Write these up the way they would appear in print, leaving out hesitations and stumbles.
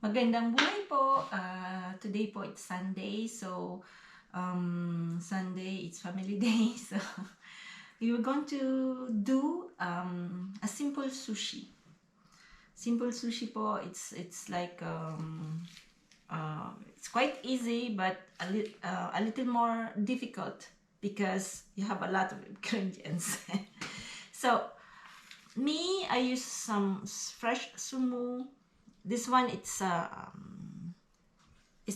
Magandang buhay po. Today po it's Sunday, so Sunday it's family day. So we were going to do a simple sushi. Simple sushi po. It's like it's quite easy, but a little more difficult because you have a lot of ingredients. So I use some fresh sumu. This one it's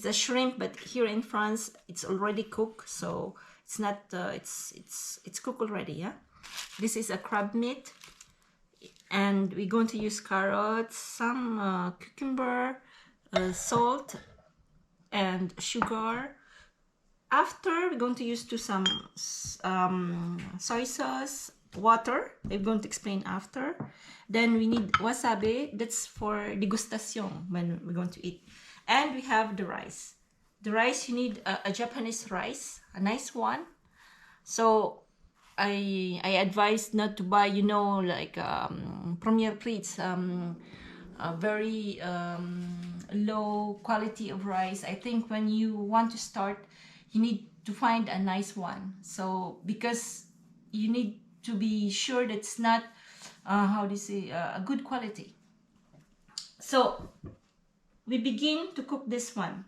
a shrimp, but here in France it's already cooked, so it's not it's cooked already. Yeah, this is a crab meat, and we're going to use carrots, some cucumber, salt, and sugar. After, we're going to use some soy sauce, water. I'm going to explain after. Then we need wasabi. That's for degustation when we're going to eat. And we have the rice. The rice, you need a Japanese rice, a nice one. So I advise not to buy, like Premier Plates, a very low quality of rice. I think when you want to start, you need to find a nice one. So because you need to be sure that it's not a good quality. So we begin to cook this one.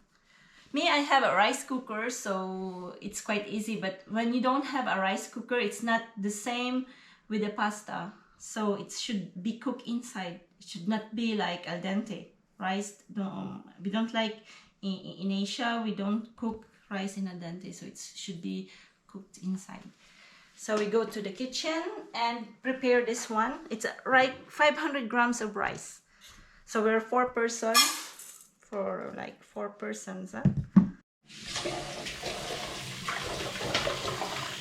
I have a rice cooker, so it's quite easy. But when you don't have a rice cooker, it's not the same with the pasta. So it should be cooked inside. It should not be like al dente. Rice, we don't like, in Asia, we don't cook rice in al dente. So it should be cooked inside. So we go to the kitchen and prepare this one. It's right 500 grams of rice. So we're 4 persons, for like 4 persons. Huh?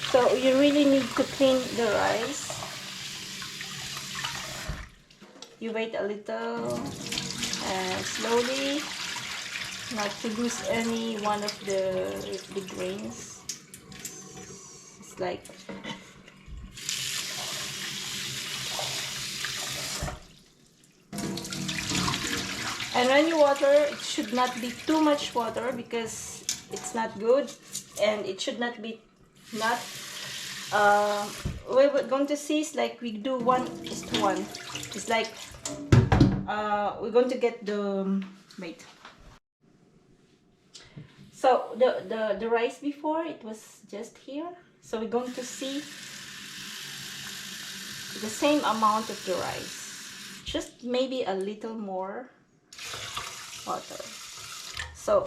So you really need to clean the rice. You wait a little and slowly, not to lose any one of the grains. It's like and when you water, it should not be too much water because it's not good, and it should not be not we're going to see is like we do 1:1. It's like we're going to get the wait. So the rice before, it was just here, so we're going to see the same amount of the rice, just maybe a little more water. So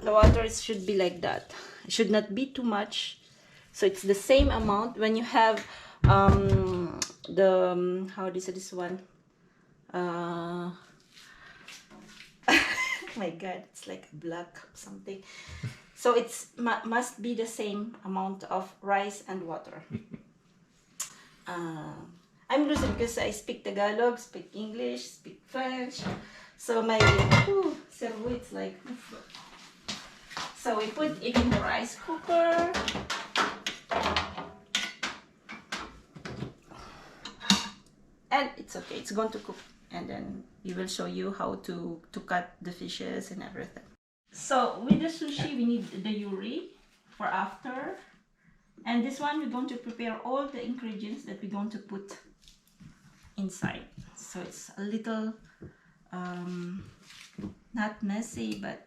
the water should be like that. It should not be too much. So it's the same amount. When you have how do you say this one? My God, it's like black something. So it's must be the same amount of rice and water. I'm losing because I speak Tagalog, speak English, speak French. So my cerveau, it's like. So we put it in the rice cooker. And it's okay, it's going to cook. And then we will show you how to cut the fishes and everything. So with the sushi, we need the yuri for after. And this one, we're going to prepare all the ingredients that we're going to put inside. So it's a little, not messy, but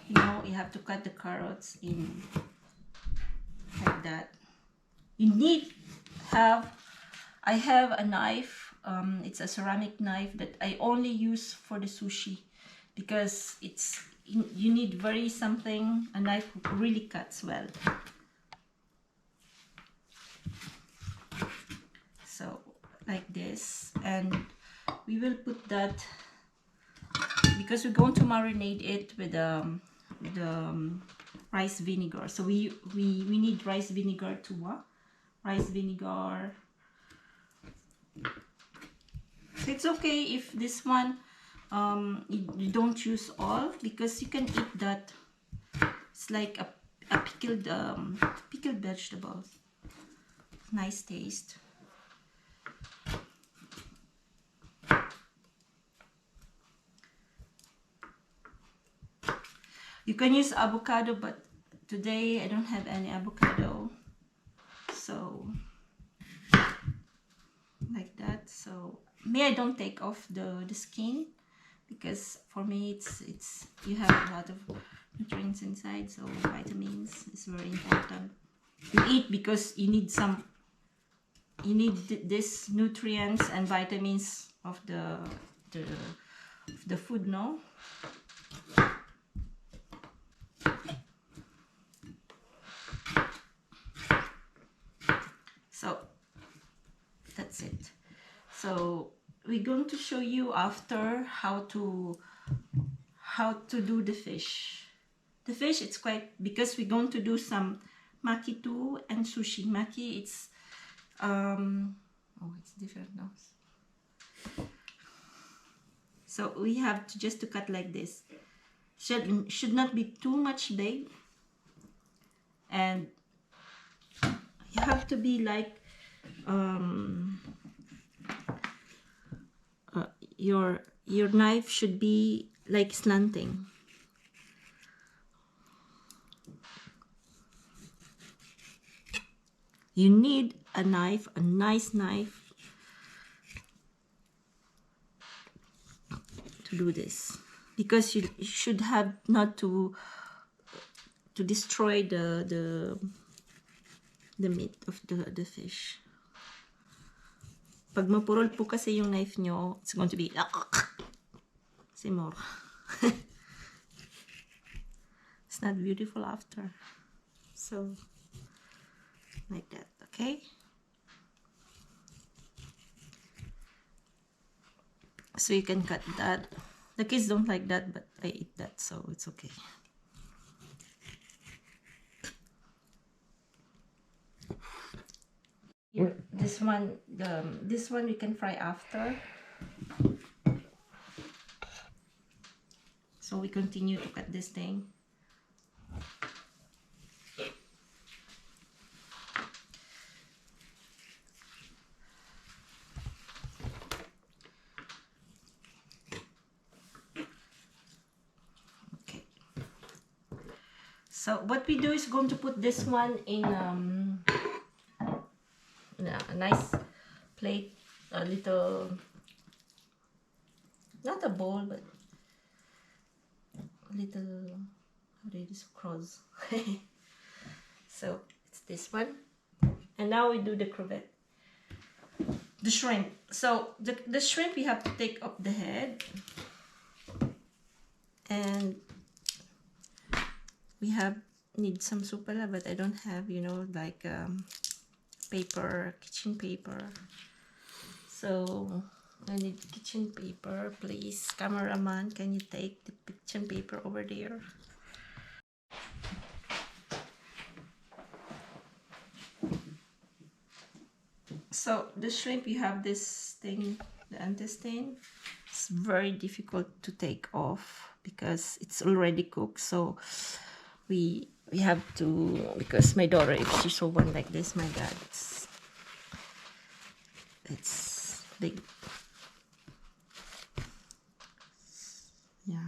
you have to cut the carrots in like that. You need I have a knife. It's a ceramic knife that I only use for the sushi because you need a knife that really cuts well. So like this, and we will put that because we're going to marinate it with rice vinegar. So we need rice vinegar too. Rice vinegar. So it's okay if this one you don't use all, because you can eat that. It's like a pickled vegetables. Nice taste. You can use avocado, but today I don't have any avocado. So like that. So me, I don't take off the skin, because for me it's you have a lot of nutrients inside, so vitamins is very important. You eat because you need this nutrients and vitamins of the food, no? So that's it. So we're going to show you after how to do the fish. The fish, it's quite, because we're going to do some maki too and sushi. Maki, it's oh, it's different now. So we have to just to cut like this. Should not be too much big, and you have to be like your knife should be like slanting. You need a knife, a nice knife, to do this, because you should have not to destroy the meat of the fish. Pag mapurol po kasi yung knife nyo, it's going to be more. It's not beautiful after. So like that, okay? So you can cut that. The kids don't like that, but I eat that, so it's okay. Here, this one we can fry after. So we continue to cut this thing. Okay. So what we do is going to put this one in a nice plate, a little, not a bowl, but a little, how do you cross? So it's this one, and now we do the crevette, the shrimp. So the shrimp, you have to take up the head, and we need some supala, but I don't have, you know, like paper, kitchen paper. So I need kitchen paper, please. Cameraman, can you take the kitchen paper over there? So the shrimp, you have this thing, the intestine. It's very difficult to take off because it's already cooked. So we have to, because my daughter, if she saw one like this, my God, it's big. Yeah.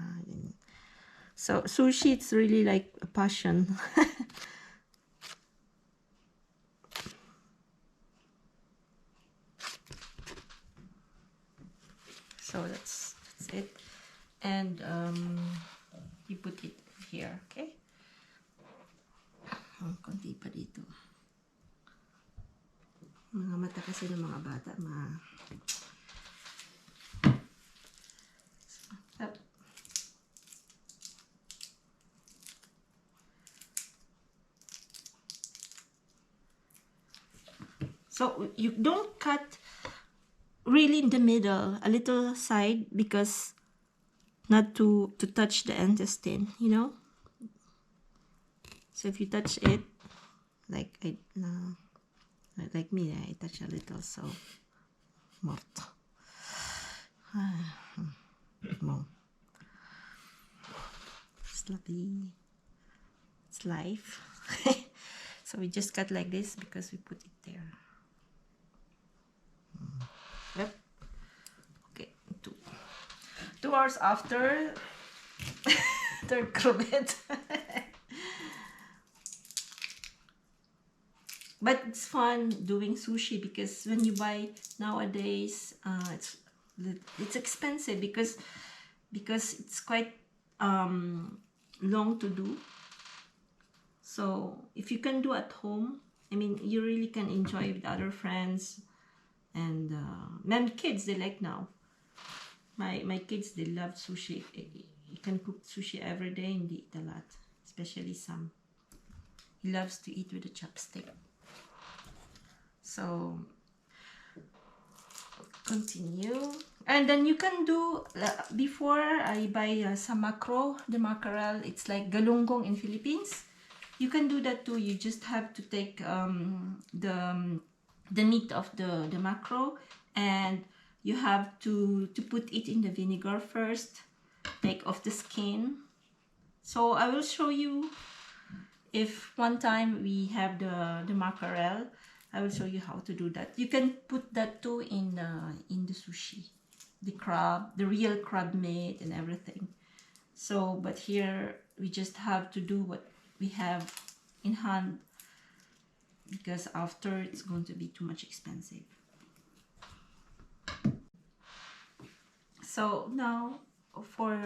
So sushi, it's really like a passion. So that's it, and you put it here, okay? Konti pa dito. Mga mata kasi ng mga bata, So you don't cut really in the middle, a little side, because not to touch the intestine, you know. So if you touch it, like like me, I touch a little, so morto. Mom, sloppy. It's life. So we just cut like this because we put it there. Yep. Okay, 2 hours after. third crevette. But it's fun doing sushi because when you buy nowadays, it's expensive because it's quite long to do. So if you can do at home, I mean, you really can enjoy with other friends and many kids they like now. My kids they love sushi. You can cook sushi every day and they eat a lot, especially Sam. He loves to eat with a chopstick. So continue, and then you can do before I buy some mackerel. The mackerel, it's like galunggong in Philippines. You can do that too. You just have to take the meat of the mackerel, and you have to put it in the vinegar first, take off the skin. So I will show you if one time we have the mackerel. I will show you how to do that. You can put that too in the sushi, the crab, the real crab meat and everything. So, but here we just have to do what we have in hand because after it's going to be too much expensive. So now for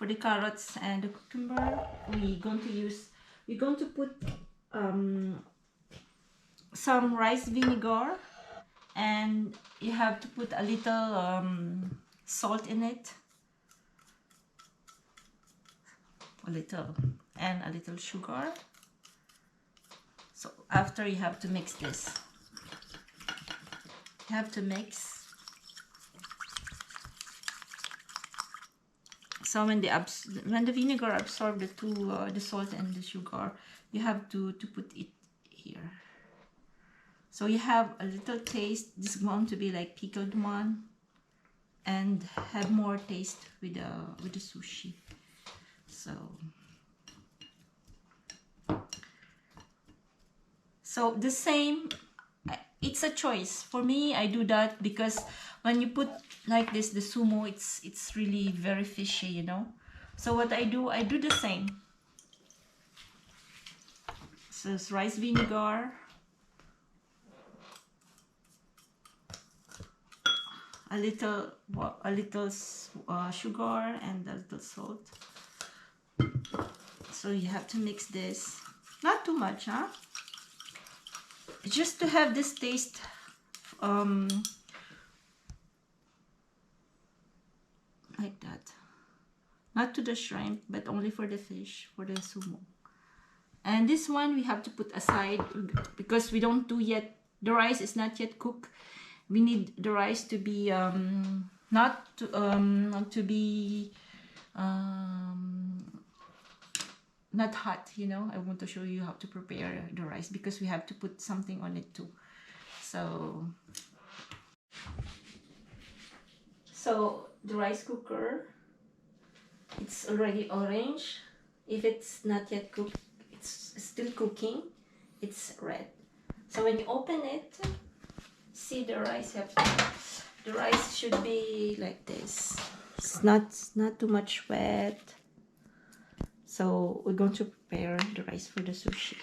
the carrots and the cucumber, we're going to put some rice vinegar, and you have to put a little salt in it, and a little sugar. So after you have to mix this. You have to mix. So when the vinegar absorbs the salt and the sugar, you have to put it here. So you have a little taste. This is going to be like pickled one, and have more taste with the sushi. So the same. It's a choice for me. I do that because when you put like this, the sumo, it's really very fishy, you know. So what I do the same. So it's rice vinegar, a little sugar and a little salt. So you have to mix this, not too much, huh? Just to have this taste, like that. Not to the shrimp, but only for the fish, for the sumo. And this one we have to put aside because we don't do yet. The rice is not yet cooked. We need the rice to be not hot, you know. I want to show you how to prepare the rice because we have to put something on it too. So the rice cooker, it's already orange. If it's not yet cooked, it's still cooking. It's red. So when you open it, see the rice. The rice should be like this. It's not too much wet. So we're going to prepare the rice for the sushi.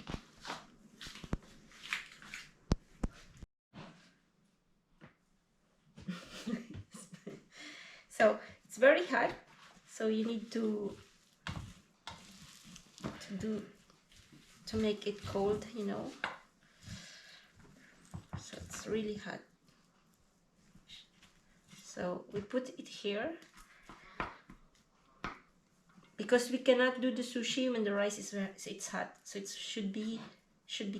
So it's very hot. So you need to make it cold, you know. So it's really hot. So we put it here because we cannot do the sushi when the rice it's hot. So it should be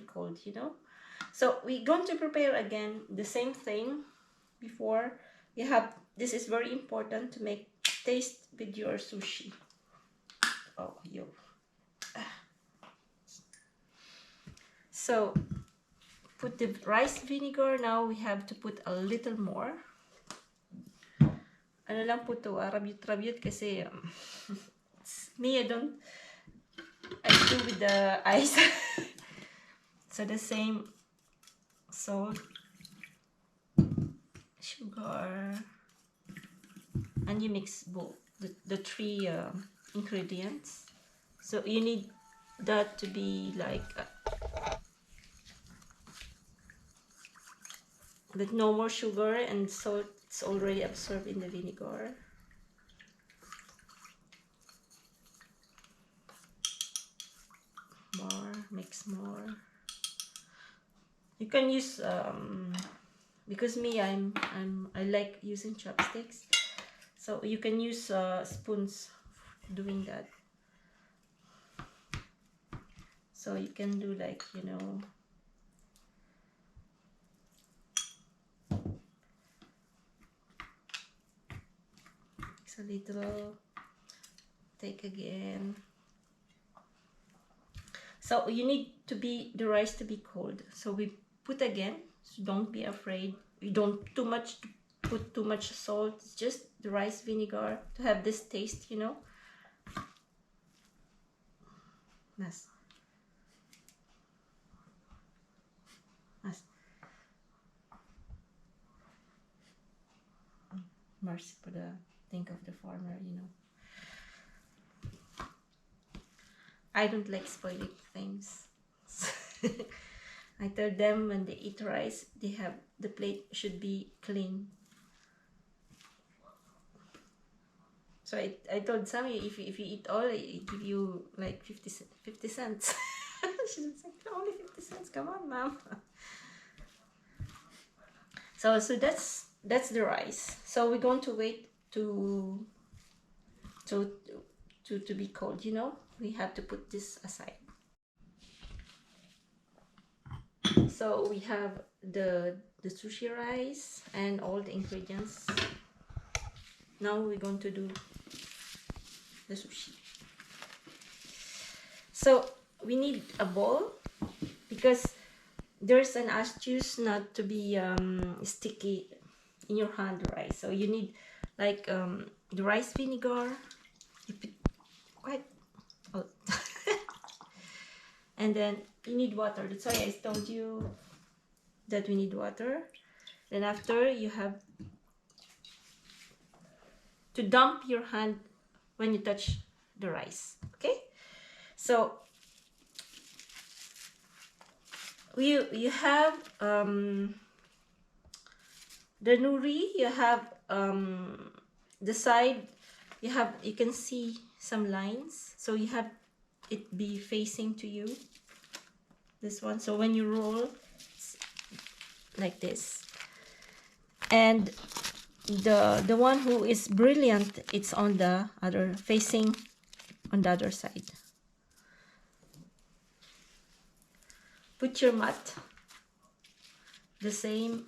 cold, you know. So we're going to prepare again the same thing before. This is very important to make taste with your sushi. Oh, yo. So put the rice vinegar. Now we have to put a little more. Ano lang po to, rabyut kasi me, I do with the ice. So the same salt, sugar, and you mix both. the three ingredients. So you need that to be like with no more sugar, and so it's already absorbed in the vinegar. More, mix more. You can use because me I like using chopsticks, so you can use spoons doing that. So you can do like, you know, mix a little, take again. So you need to be the rice to be cold. So we put again. So don't be afraid. You don't put too much salt. It's just the rice vinegar to have this taste, you know. Nice. Nice. Mercy for the think of the farmer, you know. I don't like spoiling things. I tell them when they eat rice, the plate should be clean. So I told Sammy, if you eat all, I give you like 50 cents. She's like, only 50 cents, come on, mom. So that's the rice. So we're going to wait to be cold, you know. We have to put this aside. So we have the sushi rice and all the ingredients. Now we're going to do the sushi. So we need a bowl because there's an astuce not to be sticky in your hand, right? So you need like the rice vinegar. You put quite oh. And then you need water. That's why I told you that we need water. Then after, you have to dump your hand when you touch the rice. Okay, so you have the nuri. You have the side. You can see some lines, so you have it be facing to you, this one. So when you roll, it's like this. And the one who is brilliant, it's on the other, facing on the other side. Put your mat the same.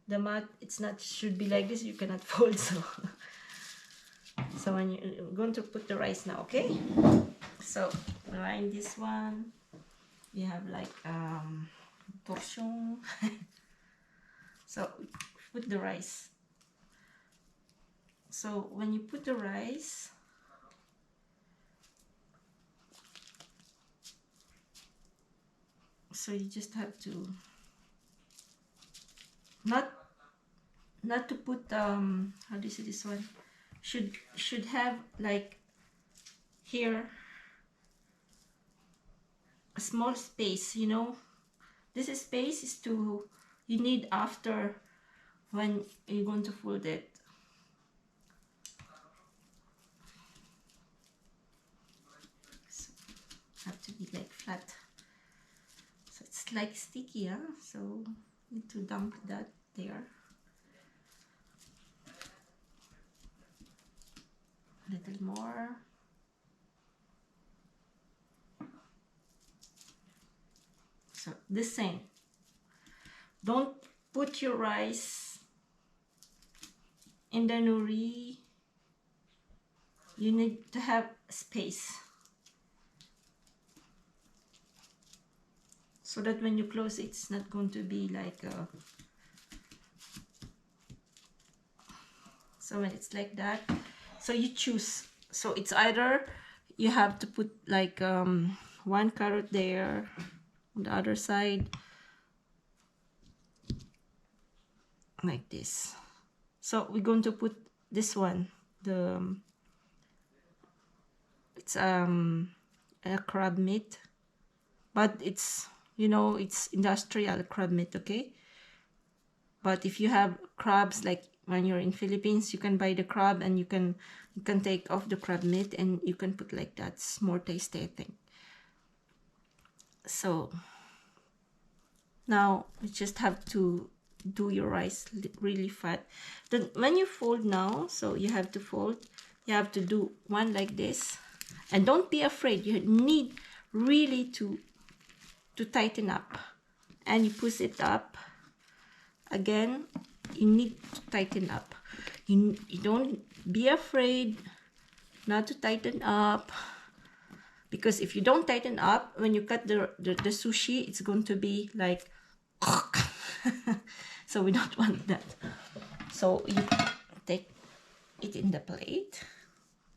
The mat, it's not should be like this, you cannot fold. So when you're going to put the rice now, okay? So line this one. You have like torsion. So put the rice. So when you put the rice, so you just have to not to put how do you say this one? Should have like here a small space, you know. This space is to you need after when you're going to fold it. So have to be like flat. So it's like sticky, huh? So need to dump that there. A little more. So the same. Don't put your rice in the nuri. You need to have space so that when you close it, it's not going to be like a... So when it's like that, so you choose. So it's either you have to put like one carrot there on the other side, like this. So we're going to put this one it's a crab meat, but it's, you know, it's industrial crab meat, okay? But if you have crabs, like when you're in Philippines, you can buy the crab and you can take off the crab meat and you can put like that. It's more tasty, I think. So now you just have to do your rice really fat. Then when you fold now, so you have to fold, you have to do one like this, and don't be afraid. You need really to tighten up, and you push it up again. You need to tighten up. You don't be afraid not to tighten up, because if you don't tighten up, when you cut the sushi, it's going to be like so we don't want that. So you take it in the plate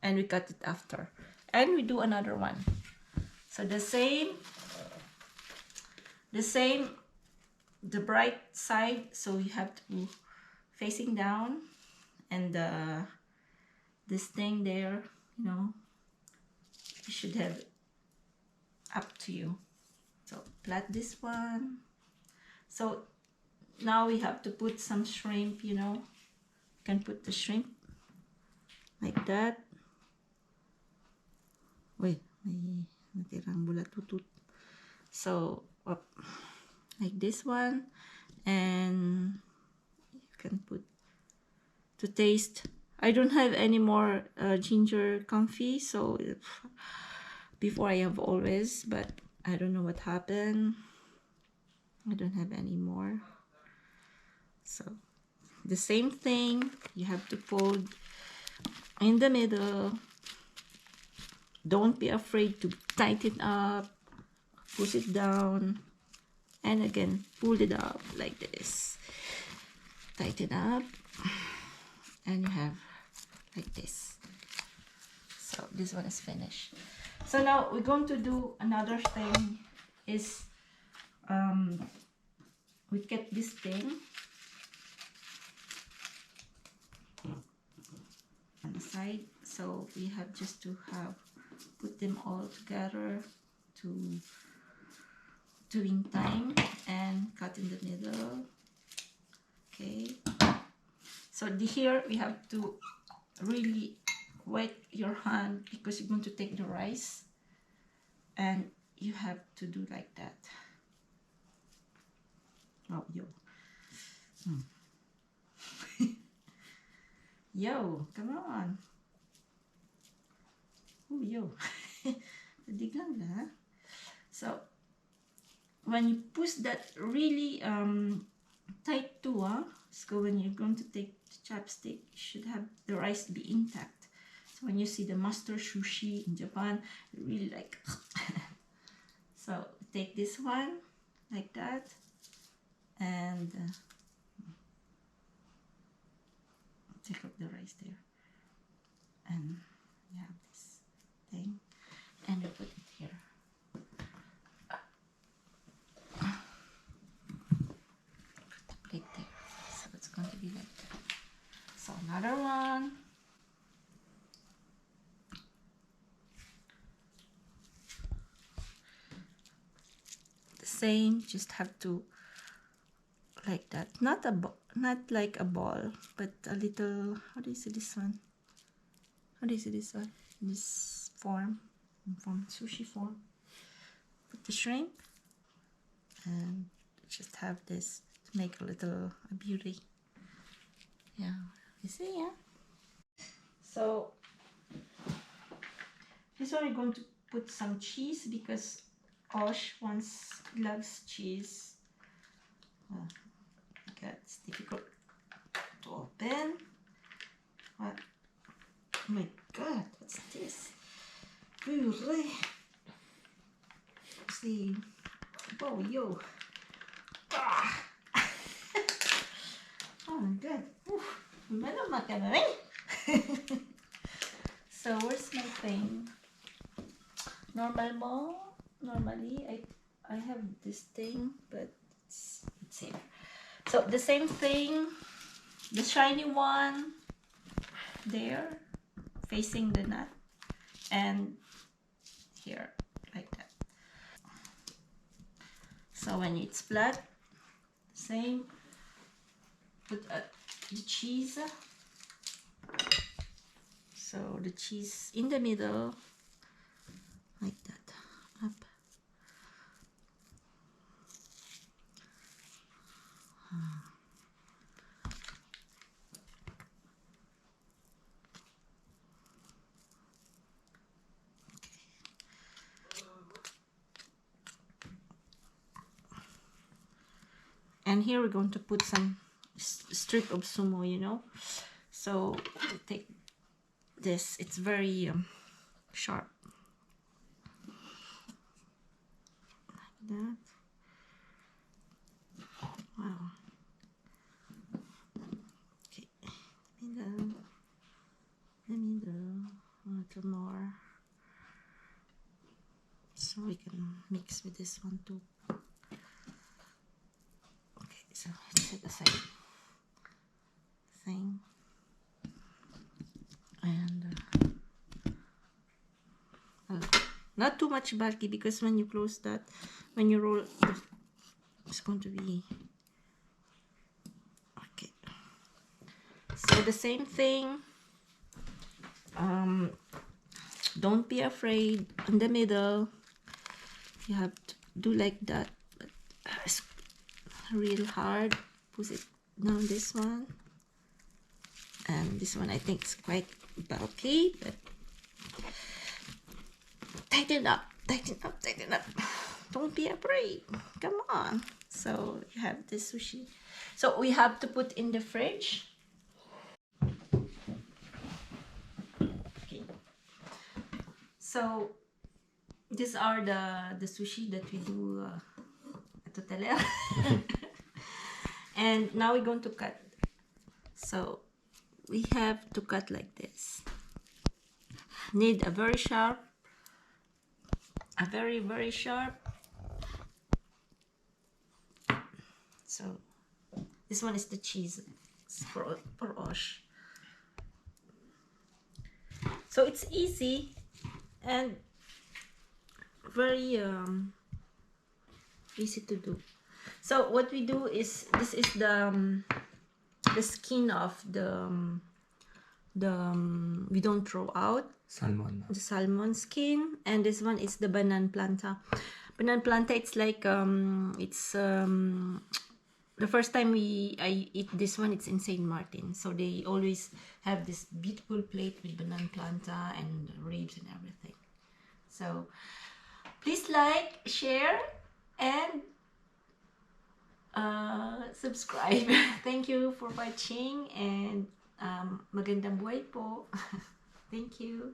and we cut it after, and we do another one. So the same, the bright side, so you have to facing down, and this thing there, you know, you should have up to you. So flat this one. So now we have to put some shrimp, you know. You can put the shrimp like that. Wait, may natirang bulat-tutut. So up like this one, and you can put to taste. I don't have any more ginger confit, so before I have always, but I don't know what happened. I don't have any more. So the same thing, you have to fold in the middle. Don't be afraid to tighten up, push it down, and again pull it up like this. Tighten up, and you have like this. So this one is finished. So now we're going to do another thing, is we get this thing on the side, so we have just to have put them all together to doing time and cut in the middle. Okay, so here we have to really wet your hand, because you're going to take the rice and you have to do like that. Oh, yo. Yo, come on. Oh, yo. Dig lang na. So when you push that really tight too, so when you're going to take the chopstick, you should have the rice be intact. So when you see the master sushi in Japan, really like so take this one like that, and take up the rice there, and you have this thing, and you put it here. Put the plate there, so it's going to be like that. So another one. The same, just have to like that, not like a ball, but a little, how do you say this one? How do you say this one? This form sushi form. Put the shrimp and just have this to make a little beauty. Yeah, you see, yeah. So this one we're going to put some cheese, because Osh loves cheese. It's difficult to open. What? Oh my god, what's this? Puree. See. Oh, yo. Ah. Oh my god. So where's my thing? Normally I have this thing, but it's here. So the same thing, the shiny one there, facing the nut, and here like that. So when it's flat, same, put the cheese. So the cheese in the middle, like that, up. And here we're going to put some strip of sumo, you know. So we'll take this, it's very sharp, like that. Wow. Okay, the middle, a little more, so we can mix with this one too. Okay, so let's set aside. Same. And not too much bulky, because when you close that, when you roll, it's going to be okay. So the same thing. Don't be afraid. In the middle, you have to do like that, but it's real hard. Push it down, this one, and this one I think is quite bulky, but tighten up, tighten up, tighten up. Don't be afraid. Come on. So you have this sushi. So we have to put in the fridge. Okay. So these are the sushi that we do at Hoteler. And now we're going to cut. So we have to cut like this. Need a very sharp, a very, very sharp. So this one is the cheese. It's for Osh. So it's easy and very easy to do. So what we do is, this is the skin of the we don't throw out Salmon. the salmon skin, and this one is the banana planta. Banana planta, it's like it's the first time I eat this one, it's in Saint Martin, so they always have this beautiful plate with banana planta and ribs and everything. So please like, share, and subscribe. Thank you for watching, and magandang buhay po. Thank you.